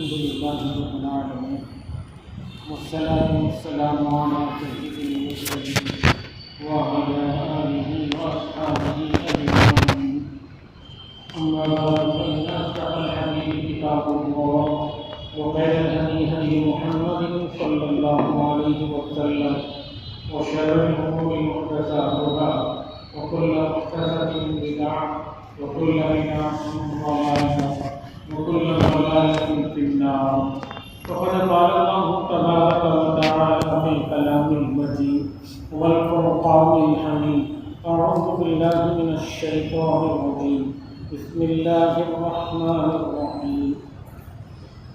الحمد لله رب العالمين والصلاة والسلام على سيد المرسلين وعلى آله وأصحابه أجمعين. أما بعد فإن أصدق الحديث كتاب الله وخير الهدي هدي محمد صلى الله عليه وسلم وشر الأمور محدثاتها وكل محدثة بدعة وكل بدعة ضلالة وكل ضلالة في النار. فقد قال الله تبارك وتعالى في كلام المجيد والفرقان الحميد. أعوذ بالله من الشيطان الرجيم. بسم الله الرحمن الرحيم.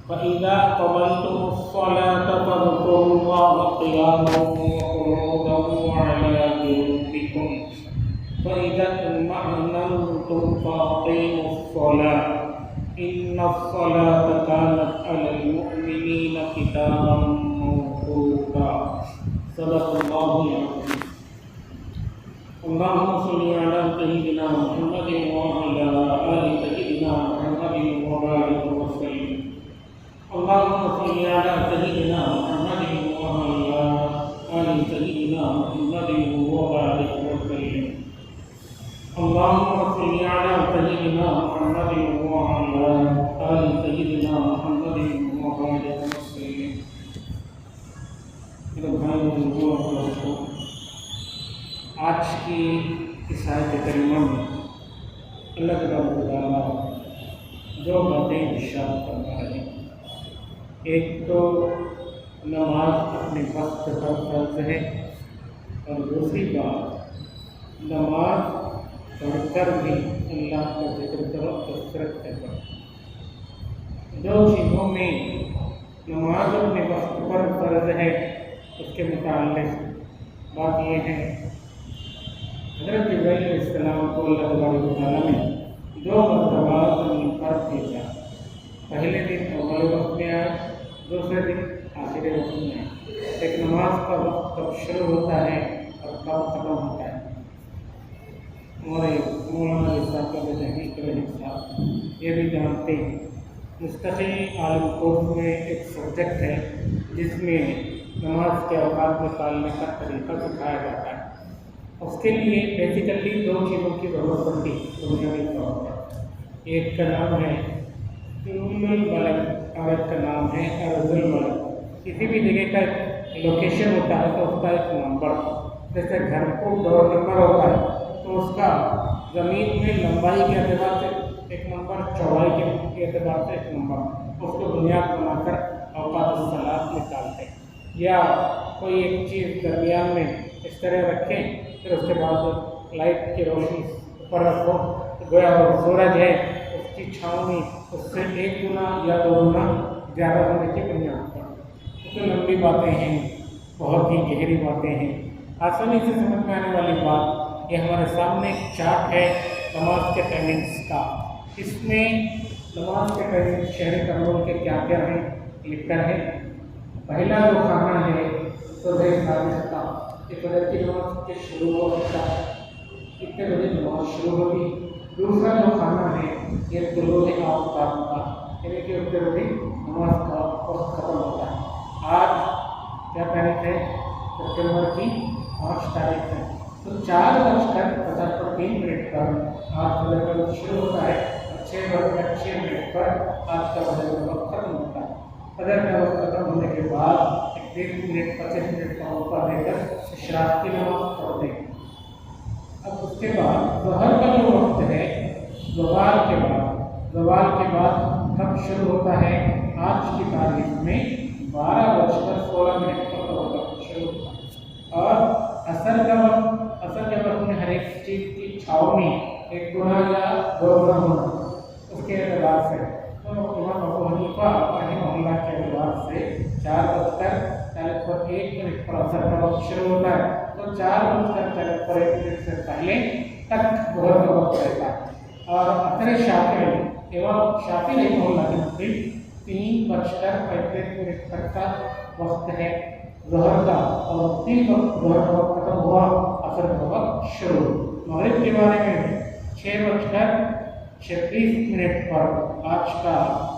فإذا قضيتم الصلاة فاذكروا الله قياما وقعودا وعلى جنوبكم فإذا اطمأننتم فأقيموا الصلاة إن الصلاة كانت على المؤمنين كتابا موقوتا. صدق الله العظيم. اللهم صل على سيدنا محمد وعلى آل سيدنا محمد وبارك وسلم. اللهم صل على سيدنا محمد وعلى آل سيدنا محمد وبارك وسلم. اللهم صل على سيدنا محمد وعلى آل سيدنا محمد وبارك وسلم. آج کی اس آیت کریمہ میں اللہ تبارک و تعالیٰ دو باتیں ارشاد فرما رہے ہیں. ایک تو نماز اپنے وقت پر فرض ہے، اور دوسری بات نماز پڑھ کر بھی اللہ کا ذکر کرو، کثرت سے کرو. دو چیزوں میں نماز اپنے وقت پر فرض ہے، اس کے متعلق بات یہ ہے حضرت جبرائیل علیہ السلام کو اللہ تبارک و تعالیٰ نے دو مرتبہ زمین پر بھیجا. پہلے دن اول وقت میں آیا، دوسرے دن آخر وقت میں آیا. ایک نماز کا وقت کب شروع ہوتا ہے اور کب ختم ہوتا ہے. ہمارے مولانا صاحب کا تحقیق صاحب یہ بھی جانتے ہیں. مستقل عالم کورس میں ایک سبجیکٹ ہے جس میں نماز کے اوقات نکالنے کا طریقہ سکھایا جاتا ہے. اس کے لیے بیسیکلی دو چیزوں کی ضرورت پڑتی ہے بنیادی طور پر. ایک کا نام ہے علوم البلد اور ایک کا نام ہے ارض البلد. کسی بھی جگہ کا لوکیشن ہوتا ہے تو اس کا ایک نمبر، جیسے گھر کو ڈور نمبر ہوتا ہے تو اس کا زمین میں لمبائی کے اعتبار سے ایک نمبر، چوڑائی کے اعتبار سے ایک نمبر، اس کو بنیاد بنا کر اوقات الصلاۃ نکالتے ہیں. یا کوئی ایک چیز درمیان میں اس طرح رکھیں، پھر اس کے بعد لائٹ کی روشنی اوپر رکھو، گویا وہ سورج ہے، اس کی چھاؤنی اس سے ایک گنا یا دو گنا زیادہ ہونے کی بنیاد پر. تو لمبی باتیں ہیں، بہت ہی گہری باتیں ہیں. آسانی سے سمجھ میں آنے والی بات، یہ ہمارے سامنے ایک چارٹ ہے نماز کے ٹائمنگس کا. اس میں نماز کے ٹائمنگ شہری کنٹرول کے کیا کیا ہیں لکھ کر ہے. پہلا جو کھانا ہے تو صادق کا کہ فجر کی نماز کے شروع ہو سکتا ہے، کتنے بجے نماز شروع ہوگی. دوسرا جو کھانا ہے یہ طلوع آفتاب کا، یعنی کہ اتنے بجے نماز کا وقت ختم ہوتا ہے. آج کیا تاریخ ہے؟ سپٹمبر کی 5 تاریخ ہے. تو 4:53 پر آج فجر کا وقت شروع ہوتا ہے اور 6:06 پر آج کا فجر کا وقت ختم ہوتا ہے. فجر کا وقت ختم ہونے کے بعد 1:25 کا موقع دے کر اشراق کی نماز پڑھتے ہیں. اب اس کے بعد ظہر کا جو وقت ہے زوال کے بعد کب شروع ہوتا ہے؟ آج کی تاریخ میں 12:16 پر شروع ہوتا ہے. اور عصر کے وقت میں ہر ایک چیز کی چھاؤنی ایک گنا یا دو گنا ہونا اس کے اعتبار سے. تو امام ابو حنیفہ رحمہ اللہ کے اعتبار سے 4:41 پر عصر کا وقت شروع ہوتا ہے. تو 4:41 سے پہلے تک ظہر کا وقت رہتا ہے. اور اثر شافعی امام شافعی رحمہ اللہ کے نزدیک 3:35 تک کا وقت ہے ظہر کا. اور 3 وقت ظہر کا وقت ختم ہوا، عصر کا وقت شروع. مغرب کے بارے میں 6:36 پر آج کا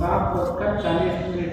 7:40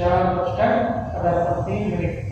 4:03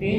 3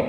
1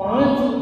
5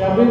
24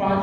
5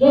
2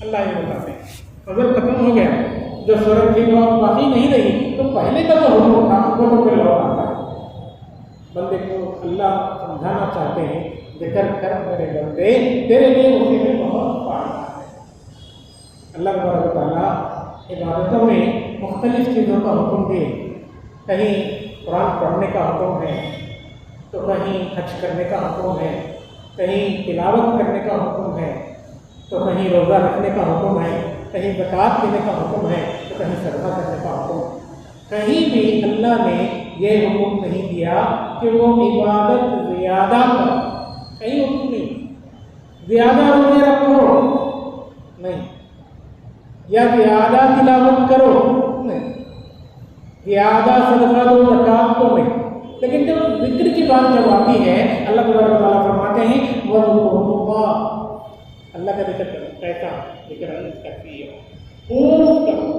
اللہ یہ بتاتے ہیں اگر ختم ہو گیا جو صورت تھی وہ باقی نہیں رہی تو پہلے کا جو حکم تھا وہ تو پھر لوٹ آتا ہے. بندے کو اللہ سمجھانا چاہتے ہیں ذکر کر میرے بندے تیرے لیے اسی میں بہت فائدہ ہے. اللہ تبارک و تعالیٰ عبادتوں میں مختلف چیزوں کا حکم دے. کہیں قرآن پڑھنے کا حکم ہے تو کہیں حج کرنے کا حکم ہے, کہیں تلاوت کرنے کا حکم ہے تو کہیں روزہ رکھنے کا حکم ہے, کہیں زکوٰۃ دینے کا حکم ہے تو کہیں صدقہ کرنے کا حکم ہے. کہیں بھی اللہ نے یہ حکم نہیں دیا کہ وہ عبادت زیادہ کرو. کہیں حکم نہیں زیادہ روزے رکھو نہیں, یا زیادہ تلاوت کرو نہیں, زیادہ صدقہ دو زکوٰۃ کو نہیں. لیکن جب ذکر کی بات جب آتی ہے اللہ تبارک و تعالیٰ فرماتے ہیں وَاذْكُرُوا اللہ کا ذکر کرو. کیسا ذکر کرتی ہے خوب کرو,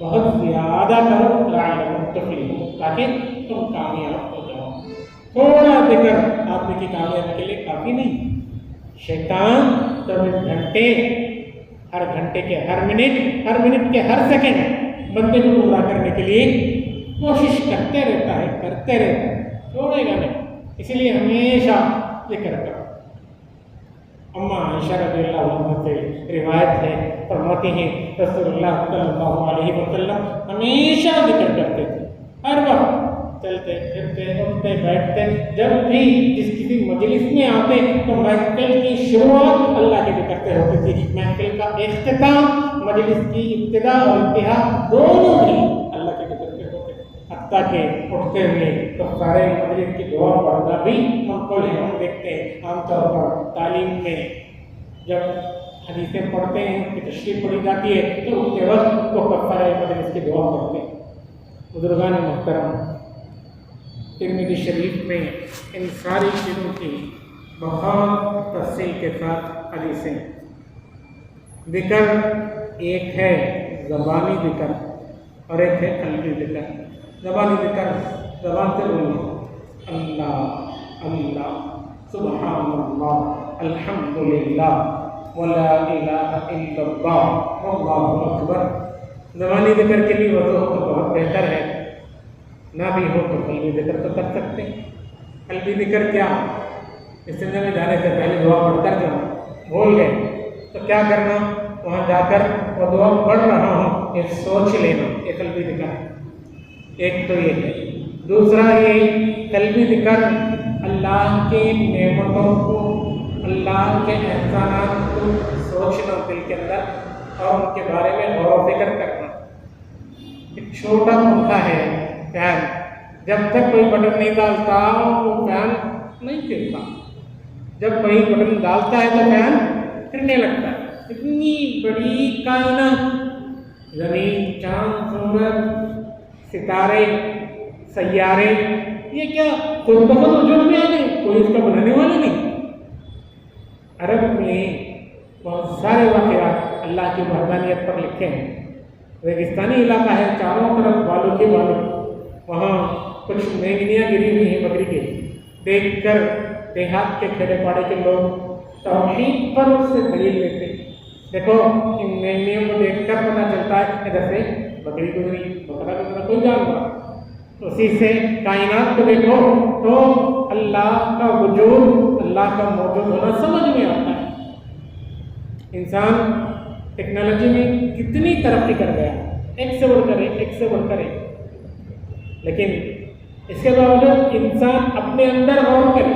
بہت زیادہ کرو لعلکم تفلحون تاکہ تم کامیاب ہو جاؤ. تھوڑا ذکر آدمی کی کامیابی کے لیے کافی نہیں. شیطان 24 گھنٹے ہر گھنٹے کے ہر منٹ کے ہر سیکنڈ بندے کو گمراہ کرنے کے لیے کوشش کرتے رہتا ہے, چھوڑے گا نہیں. اسی لیے ہمیشہ ذکر کرو. اما عائشہ رضی اللہ عنہ سے روایت ہے, فرماتی ہیں رسول اللہ صلی اللہ علیہ وسلم ہمیشہ ذکر کرتے تھے. ہر وقت چلتے پھرتے اٹھتے بیٹھتے جب بھی جس کسی مجلس میں آتے تو محفل کی شروعات اللہ کے ذکر سے ہوتی تھی. محفل کا اختتام, مجلس کی ابتدا اور انتہا دونوں بھی اللہ کے ذکر سے ہوتے. حتیٰ کہ اٹھتے ہوئے تو سارے مجلس کی دعا پڑھنا بھی منقول ہے. ہم دیکھتے ہیں عام طور پر تعلیم میں جب حدیثیں پڑھتے ہیں ان کی تشریح پڑھی جاتی ہے تو اس کے وقت وہ کفارہ مجلس کی دعا پڑھتے ہیں. بزرگان محترم, ترمذی شریف میں ان ساری چیزوں کی بہت تفصیل کے ساتھ حدیثیں. ذکر ایک ہے زبانی ذکر اور ایک ہے قلبی ذکر. زبانی ذکر زبان سے بولنا اللہ اللہ سبحان اللہ الحمدللہ ولا الہ الا اللہ واللہ اکبر. زبانی ذکر کے لیے وضو تو بہت بہتر ہے, نہ بھی ہو تو قلبی ذکر تو کر سکتے ہیں. قلبی ذکر کیا, استنجا میں جانے سے پہلے دعا پڑھ کر جانا, بھول گئے تو کیا کرنا, وہاں جا کر وہ دعا پڑھ رہا ہوں یہ سوچ لینا, یہ قلبی ذکر ہے. ایک تو یہ ہے. دوسرا یہ قلبی ذکر اللہ کے نعمتوں کو, اللہ کے احسانات کو سوچنا دل کے اندر اور ان کے بارے میں غور و فکر کرنا. ایک چھوٹا پنکھا ہے فین, جب تک کوئی بٹن نہیں ڈالتا وہ فین نہیں چلتا. جب کوئی بٹن ڈالتا ہے تو فین پھرنے لگتا ہے. اتنی بڑی کائنات, زمین, چاند, سورج, ستارے, سیارے, یہ کیا خود بخود وجود میں آ گئے, کوئی اس کا بنانے والا نہیں. عرب میں بہت سارے واقعات اللہ کی وحدانیت پر لکھے ہیں. ریگستانی علاقہ ہے, چاروں طرف بالوں کے بالوں, وہاں کچھ مینگنیاں گری ہوئی ہیں بکری کے. دیکھ کر دیہات کے کھیڑے پاڑے کے لوگ توحید پر اس سے دلیل لیتے. دیکھو ان مینگنیوں کو دیکھ کر پتہ چلتا ہے ادھر سے بکری گزری, بکرا گزرا, کوئی جانور. اسی سے کائنات کو دیکھو تو اللہ کا وجود, اللہ کا موجود ہونا سمجھ میں آتا ہے. انسان ٹیکنالوجی میں کتنی ترقی کر گیا, ایک سے بڑھ کر ایک, لیکن اس کے باوجود انسان اپنے اندر غور کرے.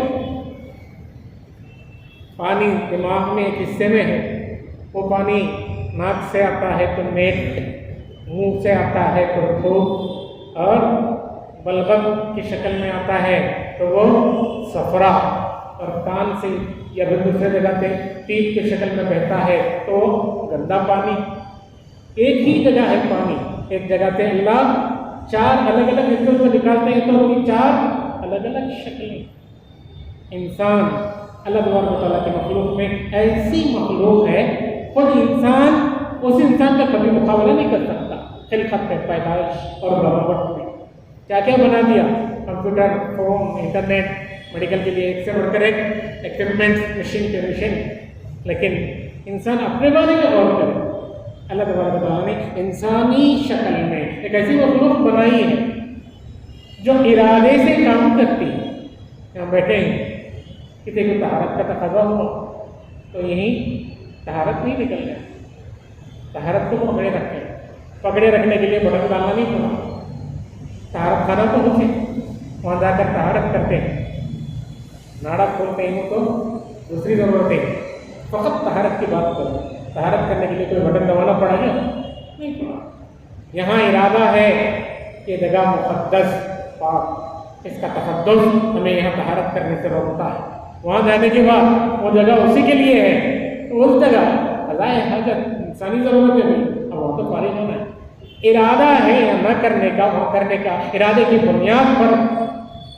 پانی دماغ میں ایک حصے میں ہے, وہ پانی ناک سے آتا ہے تو میٹ, منہ سے آتا ہے تو تھوک, اور بلغم کی شکل میں آتا ہے تو وہ صفرا, اور کان سے یا پھر دوسرے جگہ سے پیپ کی شکل میں بہتا ہے تو گندا پانی. ایک ہی جگہ ہے پانی, ایک جگہ سے اللہ 4 الگ الگ حصوں سے نکالتے ہیں تو ان کی 4 الگ الگ شکلیں. انسان اللہ تبارک و تعالیٰ کے مخلوق میں ایسی مخلوق ہے, خود انسان اس انسان کا کبھی مقابلہ نہیں کر سکتا. خلقت میں, پیدائش اور بناوٹ میں کیا کیا بنا دیا, کمپیوٹر, فون, انٹرنیٹ, میڈیکل کے لیے ایک سے بڑھ کر ایک ایکوپمنٹ, مشین کے مشین, لیکن انسان اپنے بارے میں غور کرے. اللہ تبارک و تعالیٰ نے انسانی شکل میں ایک ایسی مخلوق بنائی ہے جو ارادے سے کام کرتی ہے. یہاں بیٹھے ہیں، کسی کو طہارت کا تقاضا ہوا تو یہیں طہارت نہیں نکل جائے. طہارت کو پکڑے رکھنے کے لیے بٹن ڈالنا نہیں پڑا. طہارت خانہ تو ہوتے وہاں جا کر طہارت کرتے ہیں. ناڑا کھولتے ہیں تو دوسری ضرورت ہے. فقط طہارت کی بات کرو. طہارت کرنے کے لیے کوئی بٹن دبانا پڑا گیا نہیں پڑا. یہاں ارادہ ہے کہ جگہ مقدس پاک، اس کا تقدس ہمیں یہاں طہارت کرنے سے روکتا ہے. وہاں جانے کے بعد وہ جگہ اسی کے لیے ہے، تو اس جگہ قضائے حاجت انسانی ضرورتیں بھی اب وہاں تو فارغ ہونا ہے. ارادہ ہے یا نہ کرنے کا، وہ کرنے کا ارادے کی بنیاد پر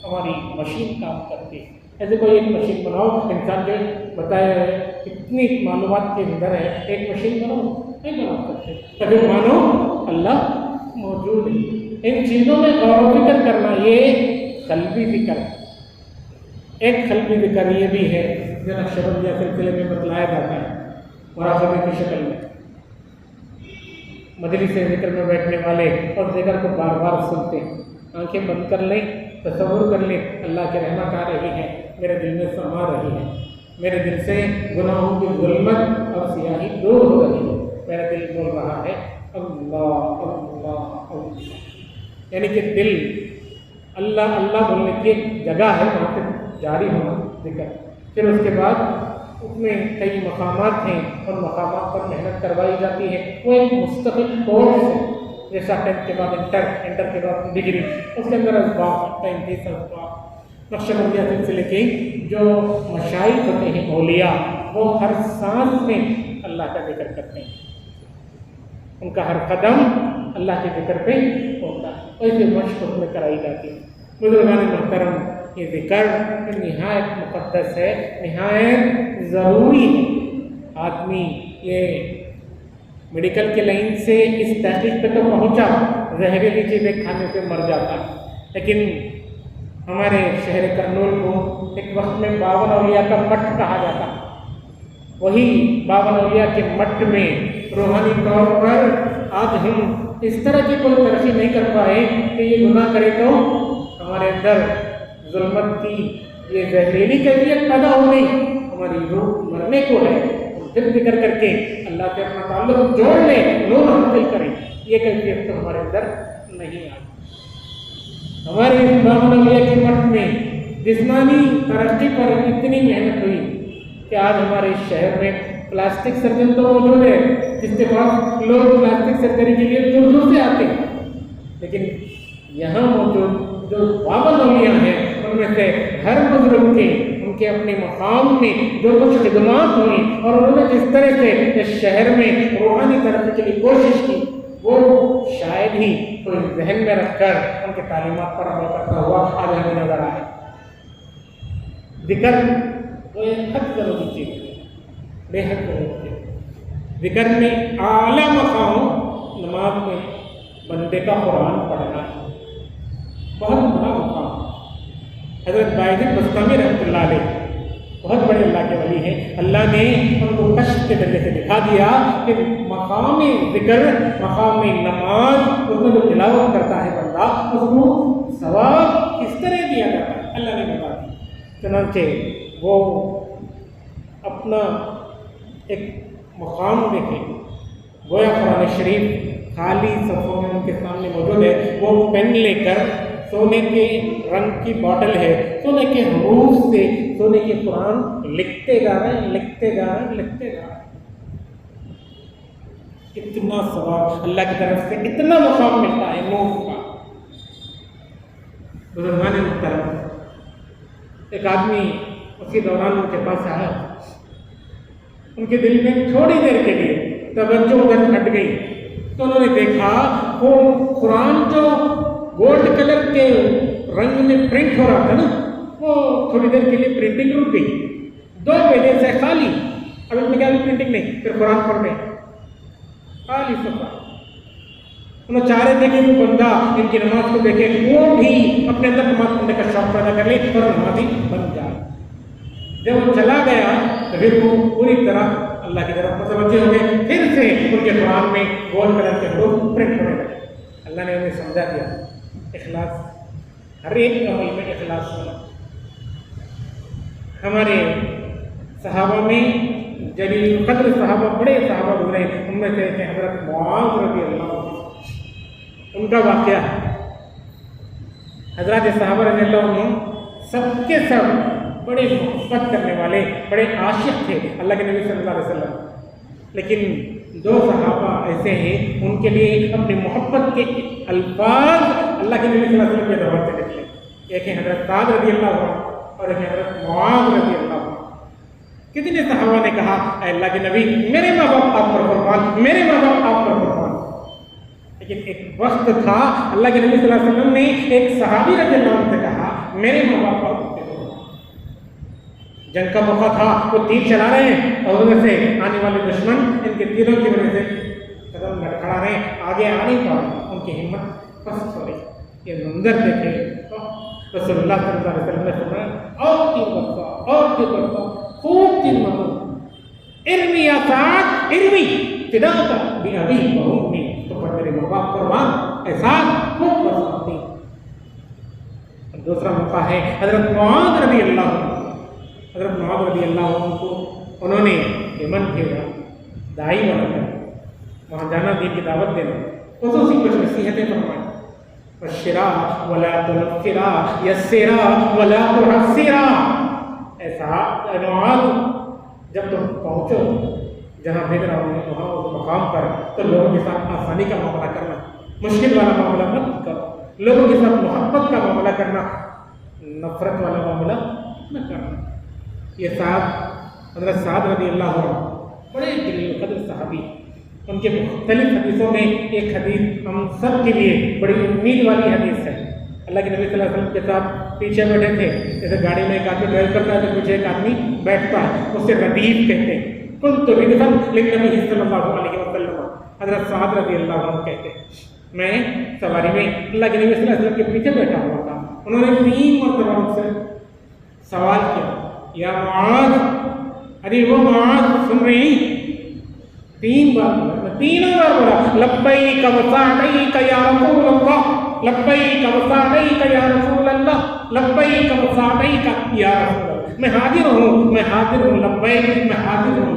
ہماری مشین کام کرتی ہے. ایسے کوئی ایک مشین بناؤ، انسان کے بتائے کتنی معلومات کے اندر ہے، ایک مشین بناؤ نہیں بنا سکتے. تبھی مانو اللہ موجود ہے. ان چیزوں میں غور و فکر کرنا یہ قلبی فکر ہے. ایک قلبی فکر یہ بھی ہے جو نقشبندیہ سلسلے میں بتلایا جاتا ہے مراقبے کی شکل میں. مجلس ذکر میں بیٹھنے والے اور ذکر کو بار بار سنتے ہیں، آنکھیں بند کر لیں، تصور کر لیں اللہ کی رحمت آ رہی ہے، میرے دل میں سما رہی ہے، میرے دل سے گناہوں کی ظلمت اور سیاہی دور ہو رہی ہے. میرا دل بول رہا ہے اللہ اللہ اللہ. یعنی کہ دل اللہ اللہ بولنے کی ایک جگہ ہے، وہاں پہ جاری ہونا ذکر. پھر اس کے بعد اس میں کئی مقامات ہیں، اور مقامات پر محنت کروائی جاتی ہے. وہ ایک مستقل کورس ہے، جیسا 10th کے بعد انٹر کے بعد ڈگری، اس کے اندر اسباق 35 اسباق. نقشبندیہ سلسلے کے جو مشائخ ہوتے ہیں اولیاء، وہ ہر سانس میں اللہ کا ذکر کرتے ہیں. ان کا ہر قدم اللہ کے ذکر پہ ہوتا ہے. ایسے مشق اس میں کرائی جاتی ہے. بزرگان محترم، یہ ذکر نہایت مقدس ہے، نہایت ضروری ہے. آدمی یہ میڈیکل کے لائن سے اس تحقیق پہ تو پہنچا، زہریلی چیزیں کھانے سے مر جاتا، لیکن ہمارے شہر کرنول کو ایک وقت میں 52 اولیاء کا مٹھ کہا جاتا. وہی 52 اولیاء کے مٹھ میں روحانی طور پر آج ہم اس طرح کی کوئی ترقی نہیں کر پائے کہ یہ گناہ کرے تو ہمارے اندر ظلمت کی یہ زہریلی کیفیت پیدا ہو گئی، ہماری روح مرنے کو ہے. دل ذکر کر کے اللہ سے اپنا تعلق جوڑ لیں، نور حاصل کریں، یہ کیفیت تو ہمارے اندر نہیں آئی. ہمارے اس 52 اولیاء کے مٹھ میں جسمانی ترقی پر اتنی محنت ہوئی کہ آج ہمارے شہر میں پلاسٹک سرجن تو موجود ہے، جس کے پاس لوگ پلاسٹک سرجری کے لیے دور دور سے آتے ہیں. لیکن یہاں موجود جو 52 اولیاء ہیں، ان میں سے ہر بزرگ کے ان کے اپنے مقام میں جو کچھ خدمات ہوئی اور انہوں نے جس طرح سے اس شہر میں روحانی ترقی کے لیے کوشش کی، وہ شاید ہی کوئی ذہن میں رکھ کر ان کے تعلیمات پر عمل کرتا ہوا آج ہمیں نظر آئے. ذکر وہ ایک حد ضروری چیز ہے، بے حد ضروری ہے. ذکر میں اعلیٰ مقام نماز میں بندے کا قرآن پڑھنا ہے، بہت بڑا مقام. حضرت باعزید بستامی رحمۃ اللہ علیہ بہت بڑے اللہ کے ولی ہیں. اللہ نے ان کو کشف کے ذریعے سے دکھا دیا کہ مقام ذکر، مقام نماز، اس میں جو تلاوت کرتا ہے بندہ، اس کو ثواب کس طرح دیا جاتا ہے اللہ نے بتا دیا. چنانچہ وہ اپنا ایک مقام دیکھیں، گویا قرآن شریف خالی صفحوں میں ان کے سامنے موجود ہے. وہ پین لے کر سونے کے رنگ کی باٹل ہے، سونے کے حروف سے سونے کے قرآن لکھتے جا رہے ہیں، لکھتے جا رہے ہیں، لکھتے جا رہے ہیں. اتنا ثواب اللہ کی طرف سے، اتنا مقام ملتا ہے نور کا. بزرگان محترم، ایک آدمی اسی دوران ان کے پاس آیا، ان کے دل میں تھوڑی دیر کے لیے توجہ ادھر ہٹ گئی، تو انہوں نے دیکھا وہ قرآن جو گولڈ کلر کے رنگ میں پرنٹ ہو رہا تھا نا، وہ تھوڑی دیر کے لیے پرنٹنگ رک گئی. 2 پیجوں سے خالی، اب اس میں کیا پرنٹنگ نہیں، پھر قرآن پڑھ رہے خالی صفحہ. انہوں چاہ رہے تھے کہ وہ بندہ ان کی نماز کو دیکھے، وہ بھی اپنے اندر نماز پڑھنے کا شوق پیدا کر لے اور نمازی بن جائے. جب وہ چلا گیا تو پھر وہ پوری طرح اللہ کی طرف متوجہ ہو گئے، پھر سے ان کے قرآن میں گول کلر کے حروف پرنٹ ہونے لگے۔ اللہ نے انہیں سمجھا دیا اخلاص، ہر ایک عمل میں اخلاص ہونا۔ ہمارے صحابہ میں جلیل القدر صحابہ، بڑے صحابہ گزرے، ان میں سے حضرت معاذ رضی اللہ عنہ، ان کا واقعہ ہے۔ حضرات صحابہ رضی اللہ عنہ سب کے سب بڑے محبت کرنے والے، بڑے عاشق تھے اللہ کے نبی صلی اللہ علیہ وسلم، لیکن دو صحابہ ایسے ہیں ان کے لیے اپنی محبت کے الفاظ اللہ کے نبی صلی اللہ علیہ وسلم کے زبان سے نکلے۔ ایک ہے حضرت سعد رضی اللہ عنہ اور ایک ہے حضرت معاذ رضی اللہ عنہ۔ کتنے صحابہ نے کہا اے اللہ کے نبی میرے ماں باپ آپ پر قربان، میرے ماں باپ آپ پر قربان، لیکن ایک وقت تھا اللہ کے نبی صلی اللہ علیہ وسلم نے ایک صحابی رضی اللہ عنہ سے کہا میرے ماں باپ آپ پر قربان۔ جنگ کا موقع تھا، وہ تیر چلا رہے ہیں اور ادھر سے آنے والے دشمن ان کے تیروں کی وجہ سے قدم لڑکھڑا رہے ہیں، آگے آ نہیں پا رہے، ان کی ہمت پست ہو رہی۔ یہ منظر دیکھے رسول اللہ صلی اللہ علیہ وسلم نے فرمایا اور تیر برسا اور تیر برسا، خوب تیر مارو، ارمی یا سعد ارمی فداک بأبی و امی، تو پر میرے ماں باپ قربان، اے سعد خوب برساتی۔ دوسرا موقع ہے حضرت معاذ رضی اللہ عنہ۔ حضرت معاذ رضی اللہ عنہ کو انہوں نے یمن بھیجا داعی بنا کر، وہاں جانا، دین کی دعوت دینا، خصوصی کچھ نصیحتیں فرمائیں، بشرا ولا تنفرا یسرا ولا تعسرا۔ ایسا اے معاذ جب تم پہنچو جہاں بھیج رہا ہوں وہاں اس مقام پر تو لوگوں کے ساتھ آسانی کا معاملہ کرنا، مشکل والا معاملہ مت کرو، لوگوں کے ساتھ محبت کا معاملہ کرنا، نفرت والا معاملہ نہ کرنا۔ یہ سعد حضرت سعد رضی اللہ عنہ بڑے جلیل القدر صحابی، ان کے مختلف حدیثوں میں ایک حدیث ہم سب کے لیے بڑی امید والی حدیث ہے۔ اللہ کے نبی صلی اللہ علیہ وسلم کے ساتھ پیچھے بیٹھے تھے، جیسے گاڑی میں ایک آدمی ڈرائیو کرتا ہے تو پیچھے ایک آدمی بیٹھتا ہے، اس سے ردیف کہتے ہیں۔ قلت ردفا للنبی صلی اللہ علیہ وسلم، حضرت سعد رضی اللہ عنہ کہتے ہیں میں سواری میں اللہ کے نبی صلی اللہ علیہ وسلم کے پیچھے بیٹھا ہوا تھا، انہوں نے 3 مرتبہ مجھ سے سوال کیا یا معاذ، ارے وہ معاذ سن رہی؟ 3 بار بولا، میں تینوں بار بولا لبیک وسعدیک یا رسول اللہ، لبیک وسعدیک یا رسول اللہ، لبیک وسعدیک یا رسول اللہ، میں حاضر ہوں، میں حاضر ہوں، لبیک میں حاضر ہوں۔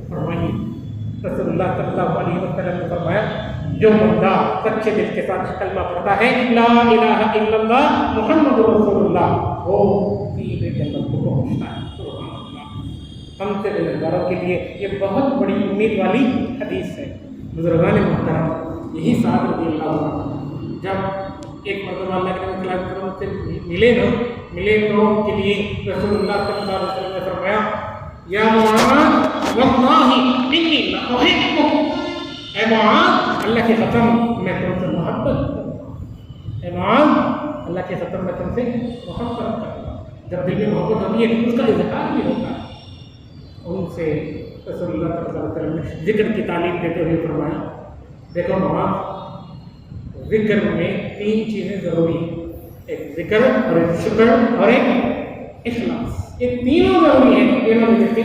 فرمائیے رسول اللہ صلی اللہ علیہ وسلم نے فرمایا جو بندہ سچے دل کے ساتھ کلمہ پڑھتا ہے لا الہ الا اللہ محمد رسول اللہ، وہ سیدھے جنت کو پہنچتا ہے۔ سبحان اللہ۔ ہم سے گنہگاروں کے لیے یہ بہت بڑی امید والی حدیث ہے۔ بزرگان محترم، یہی سعد رضی اللہ عنہ جب ایک مرتبہ اللہ کے نبی صلی اللہ علیہ وسلم سے ملے تو ان کے لیے رسول اللہ صلی اللہ علیہ وسلم نے فرمایا یا معاذ واللہ انی لأحبک، اے معاذ اللہ کی قسم میں تم سے محبت کرتا ہوں، اے معاذ اللہ کی قسم میں تم سے محبت کرتا ہوں۔ جب دل میں محبت ہوتی ہے اس کا اظہار بھی ہوتا ہے۔ ان سے رسول اللہ صلی اللہ علیہ وسلم نے ذکر کی تعلیم دیتے ہوئے فرمایا دیکھو معاذ، ذکر میں 3 چیزیں ضروری ہیں، ایک ذکر اور ایک شکر اور ایک اخلاص، یہ تینوں ضروری ہیں۔ تینوں میں سے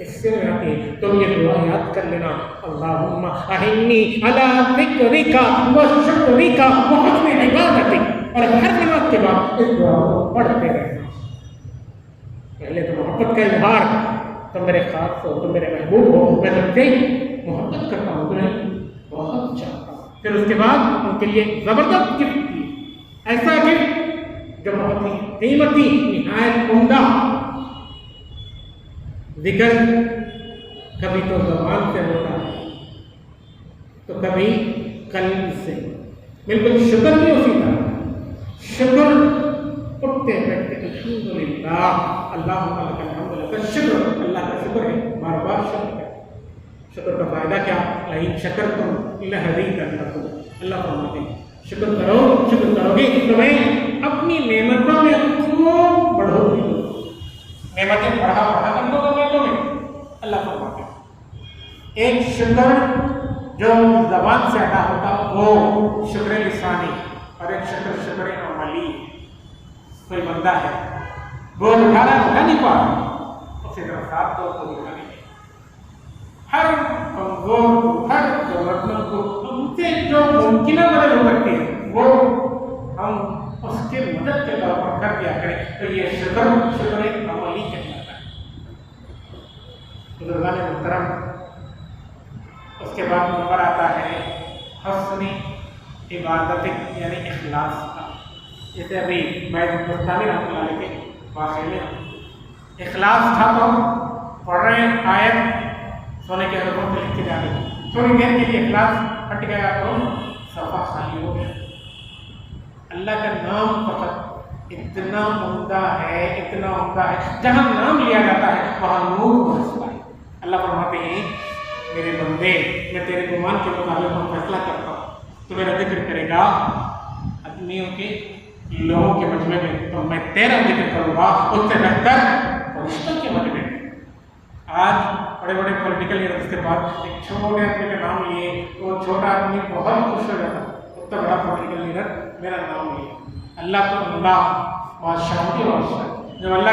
اس سے میں آتی ہے تم یہ دعا یاد کر لینا، اللہم اعنی علی ذکرک و شکرک و حسن عبادتک، اور ہر نماز کے بعد اس دعا کو پڑھتے رہنا۔ پہلے تو محبت کا اظہار، تم میرے خاص ہو، تم میرے محبوب ہو، میں تم سے محبت کرتا ہوں، تمہیں بہت چاہتا ہوں۔ پھر اس کے بعد ان کے لیے زبردست گفٹ دی، ایسا گفٹ جو بہت ہی قیمتی، نہایت عمدہ۔ ذکر کبھی تو زبان سے ہوتا ہے تو کبھی قلب سے، بالکل شکر بھی اسی طرح، شکر اٹھتے بیٹھتے الحمدللہ اللہم لک الحمد، لک شکر، اللہ کا شکر ہے، بار بار شکر ہے۔ شکر کا فائدہ کیا؟ لئن شکرتم لأزیدنکم، اللہ فرماتے ہیں شکر کرو، شکر کرو گے تمہیں اپنی نعمتوں میں خوب بڑھو گی، نعمتیں بڑھا کر دو نعمتوں میں، اللہ فرماتے ہیں۔ ایک شکر جو زبان سے ادا ہوتا وہ شکر لسانی، اور ایک شکر عملی۔ کوئی بندہ ہے بوجھ اٹھا نہیں پا رہا، اسے ذرا ساتھ دو تو اٹھا نہیں، ہر کمزور کو، ہر ضرورت مند کو ان سے جو ممکنہ مدد ہو سکتی ہے وہ ہم اس کی مدد کے طور پر کر دیا کریں، تو یہ شکر عملی کہلاتا ہے۔ بزرگان محترم، اس کے بعد نمبر آتا ہے حسن عبادت یعنی اخلاص کا۔ جیسے ابھی میں بستانی رحمۃ اللہ علیہ کے واقعے میں اخلاص تھا تو پڑھ رہے ہیں آیت سونے کے حروفوں پہ لکھ کے جا رہی، تھوڑی دیر کے لیے اخلاص ہٹ گیا تو صفحہ خالی ہو گیا۔ اللہ کا نام فقط اتنا عمدہ ہے، اتنا عمدہ ہے، جہاں نام لیا جاتا ہے وہاں نور برستا ہے۔ اللہ فرماتے ہیں میرے بندے، میں تیرے گمان کے مطابق فیصلہ کرتا ہوں، تو میرا ذکر کرے گا آدمیوں کے لوگوں کے مجمع میں تو میں تیرا ذکر کروں گا اس سے بہتر فرشتوں کے مجمع میں۔ آج بڑے بڑے پولیٹیکل لیڈرز کے بعد ایک چھوٹے آدمی کا نام لیے وہ چھوٹا آدمی بہت خوش ہو جاتا، اتنا بڑا پولیٹیکل لیڈر میرا نام لیا۔ اللہ تو اللہ بادشاہ کی بادشاہ، جب اللہ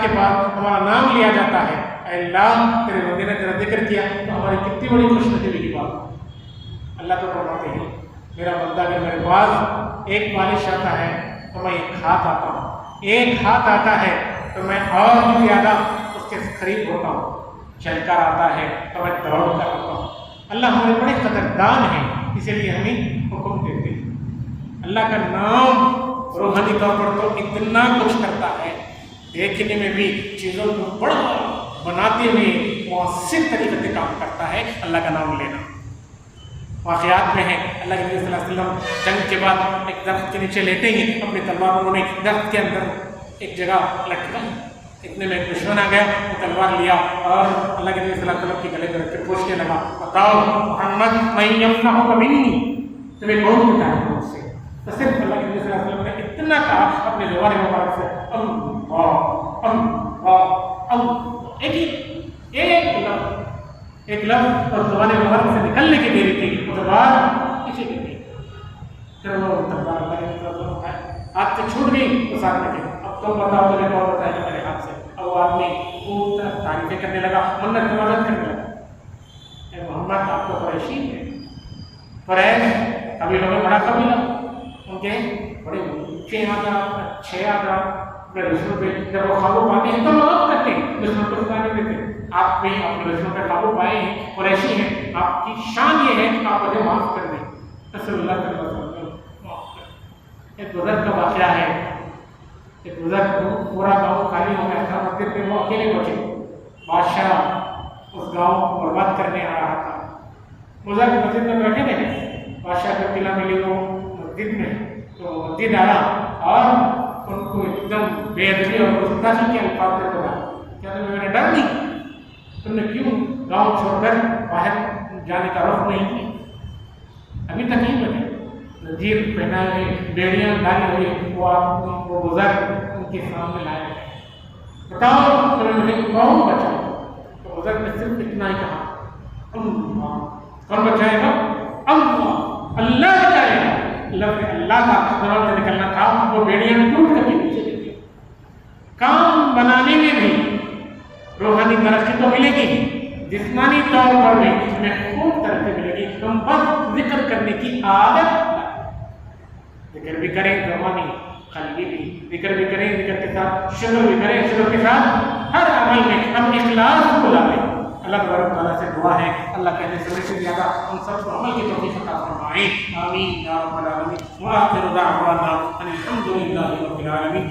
کے بعد ہمارا نام لیا جاتا ہے، اے اللہ تیرے بندے نے تیرا ذکر کیا تو ہماری کتنی بڑی خوش نصیبی کی بات۔ اللہ تو فرماتے ہیں میرا بندہ اگر میرے پاس ایک بالش آتا ہے تو میں ایک ہاتھ آتا ہوں، ایک ہاتھ آتا ہے تو میں اور بھی زیادہ اس کے قریب ہوتا ہوں، چل کر آتا ہے تو میں دوڑ کر آتا ہوں۔ اللہ ہمارے بڑے قدردان ہیں، اسی لیے ہمیں حکم دیتے ہیں۔ اللہ کا نام روحانی طور پر تو اتنا کچھ کرتا ہے، دیکھنے میں بھی چیزوں کو بڑا بناتے ہوئے مؤثر طریقے سے کام کرتا ہے۔ اللہ کا نام لینا واقعات میں ہے، اللہ کے نبی صلی اللہ علیہ وسلم جنگ کے بعد ایک درخت کے نیچے لیٹے ہیں، اپنی تلوار انہوں نے درخت کے اندر ایک جگہ لٹکا، اتنے میں ایک دشمن آ گیا، وہ تلوار لیا اور اللہ کے نبی صلی اللہ علیہ وسلم کے گلے پر رکھ کے پوچھنے لگا، بتاؤ محمد من یمنعک منی، تمہیں کون بتائے گا مجھ سے؟ تو صرف اللہ کے نبی صلی اللہ علیہ وسلم نے اتنا کہا اپنے جوار مبارک سے، اللہ اللہ اللہ، ایک لفظ اور زبان مبارک سے نکلنے کی دیری تھی، وہ زبان پیچھے گر گئی، پھر وہ تلوار اللہ کے وسلم ہاتھ سے چھوٹ گئی تو ساتھ میں گئی، اب تم بتاؤ تمہیں کون بتائے گا میرے ہاتھ سے؟ اب وہ آدمی خوب طرح تعریفیں کرنے لگا، منت نوازت کرنے لگا، اے محمد آپ تو قریشی ہیں، قریش قبیلوں میں بڑا قبیلہ، ان کے بڑے اونچے اچھے آداب اپنے رسول پہ جب وہ قابو پاتے ہیں تو معاف کرتے ہیں، رسول کو سکھا نہیں دیتے۔ آپ بھی اپنے رسول پہ قابو پائے ہیں، قریشی ہیں، آپ کی شان یہ ہے کہ آپ مجھے معاف کر دیں، رسول اللہ صلی اللہ علیہ وسلم معاف کر دیں۔ ایک بزرگ کا واقعہ ہے، ایک بزرگ پورا گاؤں خالی ہو گیا تھا، مسجد میں وہ اکیلے پہنچے، بادشاہ اس گاؤں کو برباد کرنے آ رہا تھا، بزرگ مسجد میں بیٹھے رہے، بادشاہ کو اطلاع ملی وہ مسجد میں، تو مسجد آیا اور ان کو ایک دم بے ادبی اور گستاخی کے الفاظ سے بولا، کیا تمہیں میرا ڈر نہیں؟ تم نے کیوں گاؤں چھوڑ کر باہر جانے کا رخ نہیں کیا؟ ابھی تک نہیں بنے، نذیر پہنا ہوئے، بیڑیاں ڈالے ہوئے وہ بزرگ ان کے سامنے لائے گئے، بتاؤ تمہیں مجھے کون بچائے؟ تو بزرگ نے صرف اتنا ہی کہا، اللہ، کون بچائے گا؟ اللہ، اللہ بچائے گا۔ لفظ اللہ کا زبان سے نکلنا تھا، وہ بیڑیاں ٹوٹ کر کے نیچے گر گئی۔ کام بنانے میں بھی روحانی ترقی تو ملے گی، جسمانی طور پر بھی ہمیں خوب ترقی ملے گی، ہم بس ذکر کرنے کی عادت، ذکر بھی کریں زبانی قلبی بھی، ذکر بھی کریں ذکر کے ساتھ شکر بھی کریں شکر کے ساتھ، ہر عمل میں ہم اخلاص کو لائیں۔ اللہ تبارک تعالیٰ سے دعا ہے اللہ کہنے سے زیادہ ہم سب کو عمل کی توفیق عطا فرمائے، آمین یا رب العالمین۔ وآخر دعوانا ان الحمد للہ رب العالمین۔